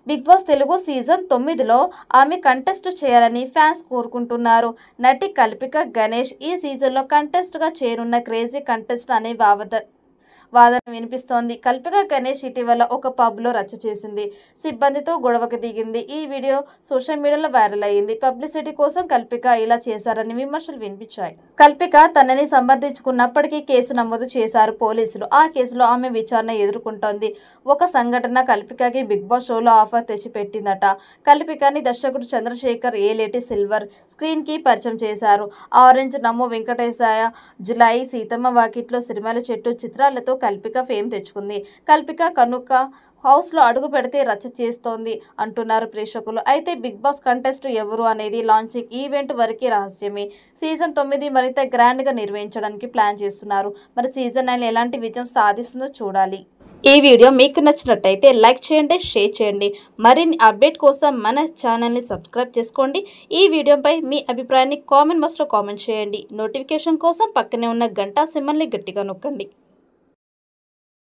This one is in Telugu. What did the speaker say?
బిగ్ బాస్ తెలుగు సీజన్ 9లో ఆమె కంటెస్ట్ చేయాలని ఫ్యాన్స్ కోరుకుంటున్నారు. నటి కల్పిక గణేష్ ఈ సీజన్లో కంటెస్ట్గా చేరున్న క్రేజీ కంటెస్ట్ అనే వాదన వినిపిస్తోంది. కల్పిక గణేష్ ఇటీవల ఒక పబ్లో రచ్చ చేసింది. సిబ్బందితో గొడవకు దిగింది. ఈ వీడియో సోషల్ మీడియాలో వైరల్ అయ్యింది. పబ్లిసిటీ కోసం కల్పిక ఇలా చేశారని విమర్శలు వినిపించాయి. కల్పిక తనని సమర్థించుకున్నప్పటికీ కేసు నమోదు చేశారు పోలీసులు. ఆ కేసులో ఆమె విచారణ ఎదుర్కొంటోంది. ఒక సంఘటన కల్పికకి బిగ్ బాస్ షోలో ఆఫర్ తెచ్చిపెట్టిందట. కల్పికని దర్శకుడు చంద్రశేఖర్ ఏలేటి సిల్వర్ స్క్రీన్ కి పరిచయం చేశారు. ఆరెంజ్, నమో వెంకటేశయ్య, జులై, సీతమ్మ వాకిట్లో సిరిమల్ల చెట్టు చిత్రాలతో కల్పిక ఫేమ్ తెచ్చుకుంది. కల్పిక కనుక హౌస్లో అడుగు పెడితే రచ్చ చేస్తోంది అంటున్నారు ప్రేక్షకులు. అయితే బిగ్ బాస్ కంటెస్ట్ ఎవరు అనేది లాంచింగ్ ఈవెంట్ వరకు రహస్యమే. సీజన్ 9 మరింత గ్రాండ్గా నిర్వహించడానికి ప్లాన్ చేస్తున్నారు. మరి సీజన్ 9 ఎలాంటి విజయం సాధిస్తుందో చూడాలి. ఈ వీడియో మీకు నచ్చినట్టయితే లైక్ చేయండి, షేర్ చేయండి. మరిన్ని అప్డేట్ కోసం మన ఛానల్ని సబ్స్క్రైబ్ చేసుకోండి. ఈ వీడియోపై మీ అభిప్రాయాన్ని కామెంట్ బాక్స్లో కామెంట్ చేయండి. నోటిఫికేషన్ కోసం పక్కనే ఉన్న గంట సింబల్ని గట్టిగా నొక్కండి.